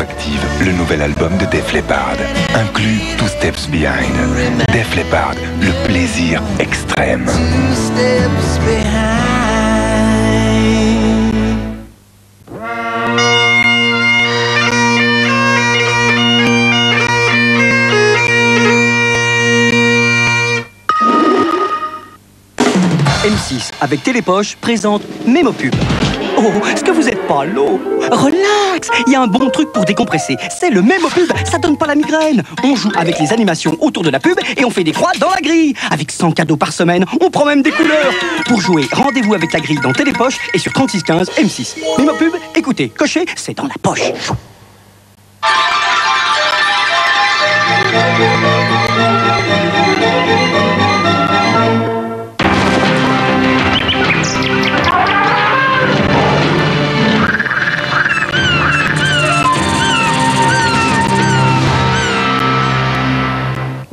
Radioactive, le nouvel album de Def Leppard, inclut Two Steps Behind. Def Leppard, le plaisir extrême. Two steps behind. M6, avec Télépoche, présente Mémopub. Oh, est-ce que vous êtes pas l'eau? Relax, il y a un bon truc pour décompresser. C'est le Mémopub, ça donne pas la migraine. On joue avec les animations autour de la pub et on fait des croix dans la grille. Avec 100 cadeaux par semaine, on prend même des couleurs. Pour jouer, rendez-vous avec la grille dans Télépoche et sur 3615 M6. Mémopub, écoutez, cochez, c'est dans la poche.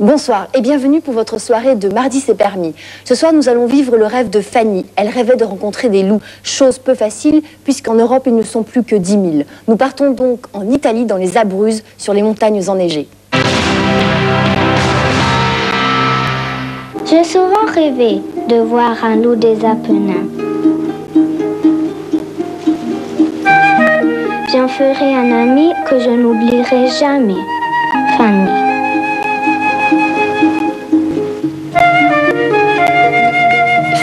Bonsoir et bienvenue pour votre soirée de Mardi c'est permis. Ce soir, nous allons vivre le rêve de Fanny. Elle rêvait de rencontrer des loups, chose peu facile puisqu'en Europe, ils ne sont plus que 10 000. Nous partons donc en Italie, dans les Abruzzes, sur les montagnes enneigées. J'ai souvent rêvé de voir un loup des Apennins. J'en ferai un ami que je n'oublierai jamais, Fanny.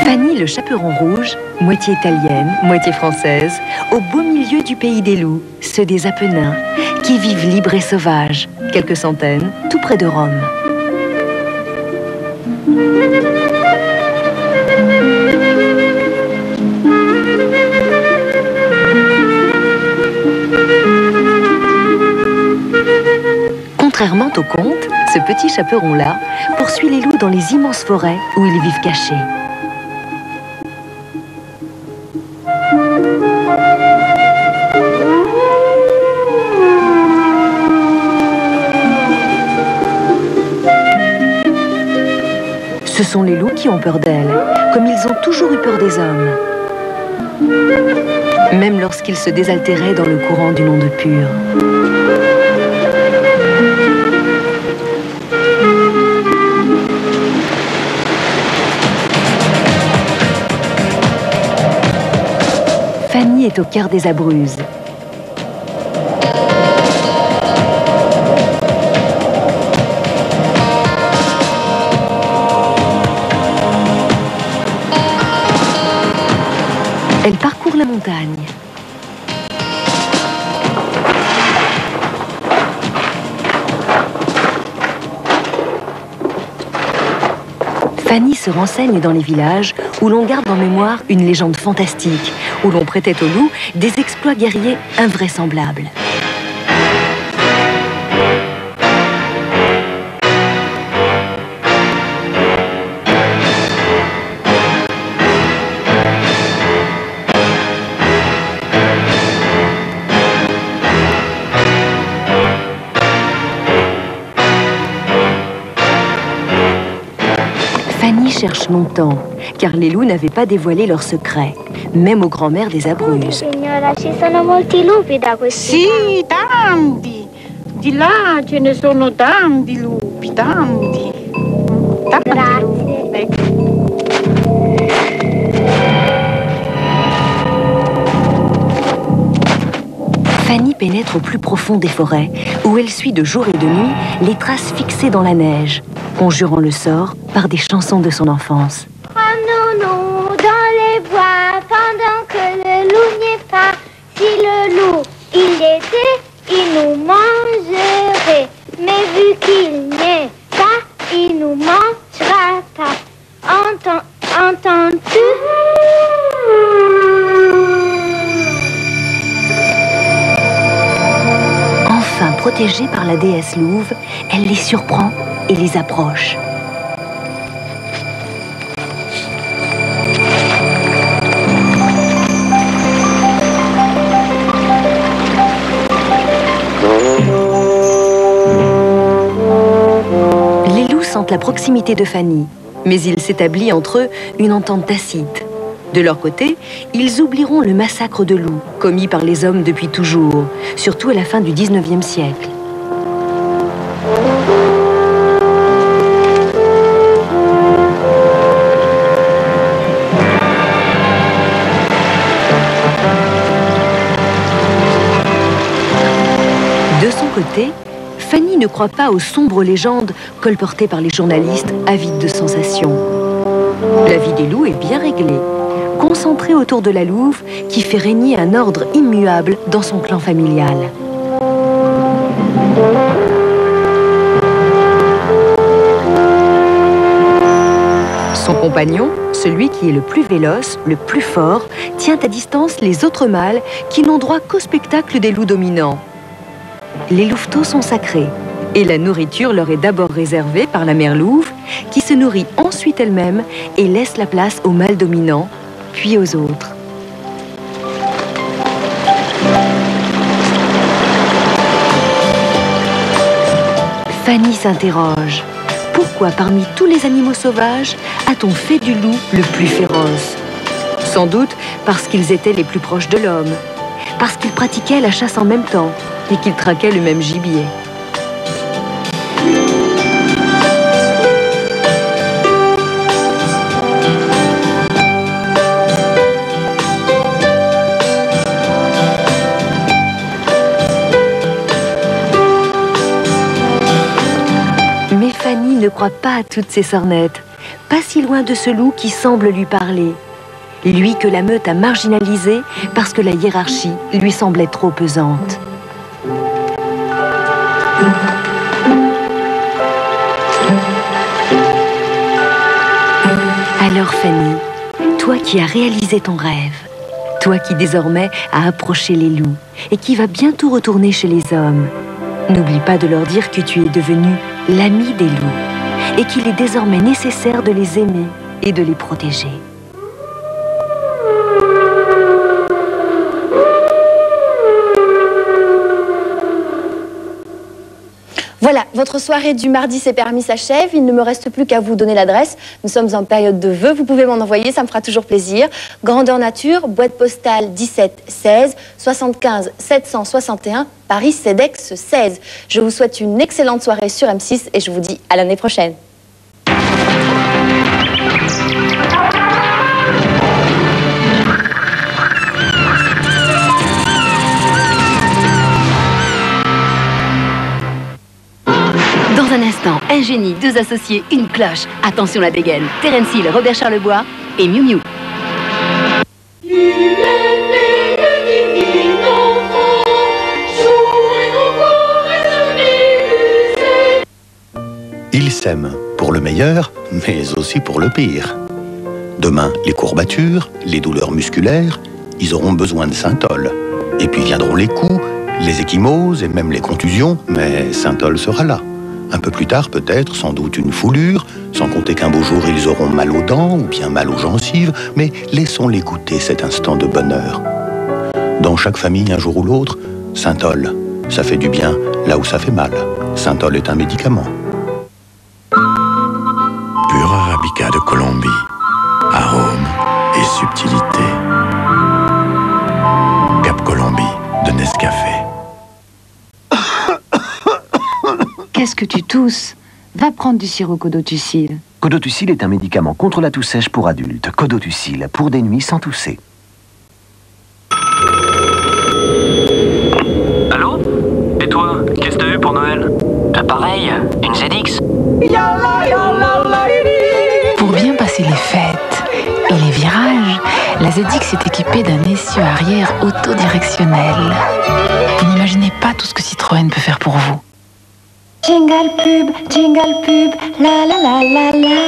Fanny le chaperon rouge, moitié italienne, moitié française, au beau milieu du pays des loups, ceux des Apennins, qui vivent libres et sauvages, quelques centaines, tout près de Rome. Contrairement au conte, ce petit chaperon-là poursuit les loups dans les immenses forêts où ils vivent cachés. Ce sont les loups qui ont peur d'elle, comme ils ont toujours eu peur des hommes. Même lorsqu'ils se désaltéraient dans le courant d'une onde pure. Fanny est au cœur des Abruzzes. Elle parcourt la montagne. Fanny se renseigne dans les villages où l'on garde en mémoire une légende fantastique, où l'on prêtait aux loups des exploits guerriers invraisemblables. Fanny cherche longtemps, car les loups n'avaient pas dévoilé leurs secrets, même aux grands-mères des Abruzzes. Signora, ci sono molti lupi da questi Sì, tanti. Di là ce ne sono tanti lupi, tanti. Tanti lupi. Ecco. Fanny pénètre au plus profond des forêts, où elle suit de jour et de nuit les traces fixées dans la neige, conjurant le sort par des chansons de son enfance. Promenons-nous dans les bois pendant que le loup n'y est pas. Si le loup, il était, il nous mangerait. Mais vu qu'il n'y est pas, il nous mangera pas. Entends-tu? Enfin protégée par la déesse louve, elle les surprend et les approche. Les loups sentent la proximité de Fanny, mais il s'établit entre eux une entente tacite. De leur côté, ils oublieront le massacre de loups, commis par les hommes depuis toujours, surtout à la fin du 19e siècle. De son côté, Fanny ne croit pas aux sombres légendes colportées par les journalistes avides de sensations. La vie des loups est bien réglée, concentrée autour de la louve qui fait régner un ordre immuable dans son clan familial. Son compagnon, celui qui est le plus véloce, le plus fort, tient à distance les autres mâles qui n'ont droit qu'au spectacle des loups dominants. Les louveteaux sont sacrés et la nourriture leur est d'abord réservée par la mère louve qui se nourrit ensuite elle-même et laisse la place aux mâles dominants, puis aux autres. Fanny s'interroge. Pourquoi parmi tous les animaux sauvages a-t-on fait du loup le plus féroce? Sans doute parce qu'ils étaient les plus proches de l'homme, parce qu'ils pratiquaient la chasse en même temps et qu'ils traquaient le même gibier. Mais Fanny ne croit pas à toutes ces sornettes, pas si loin de ce loup qui semble lui parler. Lui que la meute a marginalisé parce que la hiérarchie lui semblait trop pesante. Alors Fanny, toi qui as réalisé ton rêve, toi qui désormais as approché les loups et qui vas bientôt retourner chez les hommes, n'oublie pas de leur dire que tu es devenu l'ami des loups et qu'il est désormais nécessaire de les aimer et de les protéger. Voilà, votre soirée du mardi c'est permis s'achève. Il ne me reste plus qu'à vous donner l'adresse. Nous sommes en période de vœux, vous pouvez m'en envoyer, ça me fera toujours plaisir. Grandeur nature, boîte postale 1716 75 761, Paris CEDEX 16. Je vous souhaite une excellente soirée sur M6 et je vous dis à l'année prochaine. Dans un instant, un génie, deux associés, une cloche. Attention la dégaine. Terence Hill, Robert Charlebois et Miu Miu. Ils s'aiment pour le meilleur, mais aussi pour le pire. Demain, les courbatures, les douleurs musculaires, ils auront besoin de Synthol. Et puis viendront les coups, les ecchymoses et même les contusions, mais Synthol sera là. Un peu plus tard, peut-être, sans doute une foulure, sans compter qu'un beau jour, ils auront mal aux dents ou bien mal aux gencives, mais laissons-les goûter cet instant de bonheur. Dans chaque famille, un jour ou l'autre, Synthol, ça fait du bien là où ça fait mal. Synthol est un médicament. Pur Arabica de Colombie. Arôme et subtilité. Cap Colombie de Nescafé. Qu'est-ce que tu tousses? Va prendre du sirop Codotucil. Codotucil est un médicament contre la toux sèche pour adultes. Codotucil, pour des nuits sans tousser. Allô? Et toi, qu'est-ce que t'as eu pour Noël? Pareil, une ZX. Pour bien passer les fêtes et les virages, la ZX est équipée d'un essieu arrière autodirectionnel. Vous n'imaginez pas tout ce que Citroën peut faire pour vous. Jingle pub, la la la la la.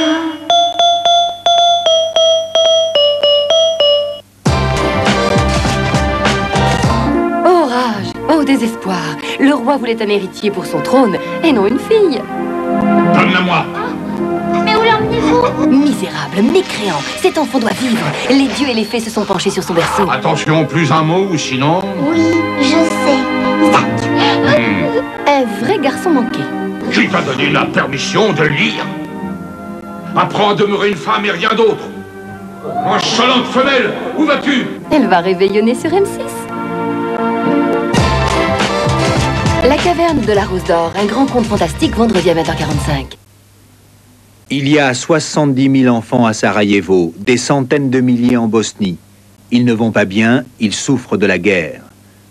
Oh rage, oh désespoir. Le roi voulait un héritier pour son trône et non une fille. Donne-la-moi. Mais où l'emmenez-vous? Misérable, mécréant, cet enfant doit vivre. Les dieux et les fées se sont penchés sur son berceau. Attention, plus un mot ou sinon... Oui, je sais. Un vrai garçon manqué. Qui t'a donné la permission de lire? Apprends à demeurer une femme et rien d'autre. Nonchalante femelle, où vas-tu? Elle va réveillonner sur M6. La caverne de la Rose d'Or, un grand conte fantastique vendredi à 20h45. Il y a 70 000 enfants à Sarajevo, des centaines de milliers en Bosnie. Ils ne vont pas bien, ils souffrent de la guerre.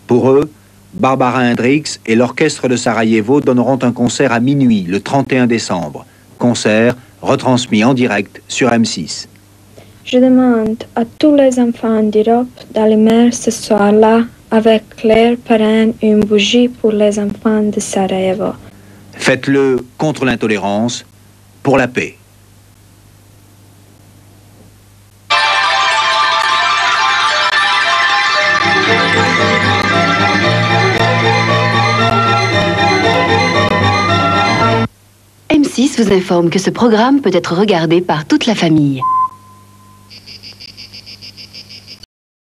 Pour eux, Barbara Hendricks et l'orchestre de Sarajevo donneront un concert à minuit, le 31 décembre. Concert retransmis en direct sur M6. Je demande à tous les enfants d'Europe d'allumer ce soir-là avec leur parrain une bougie pour les enfants de Sarajevo. Faites-le contre l'intolérance, pour la paix. M6 vous informe que ce programme peut être regardé par toute la famille.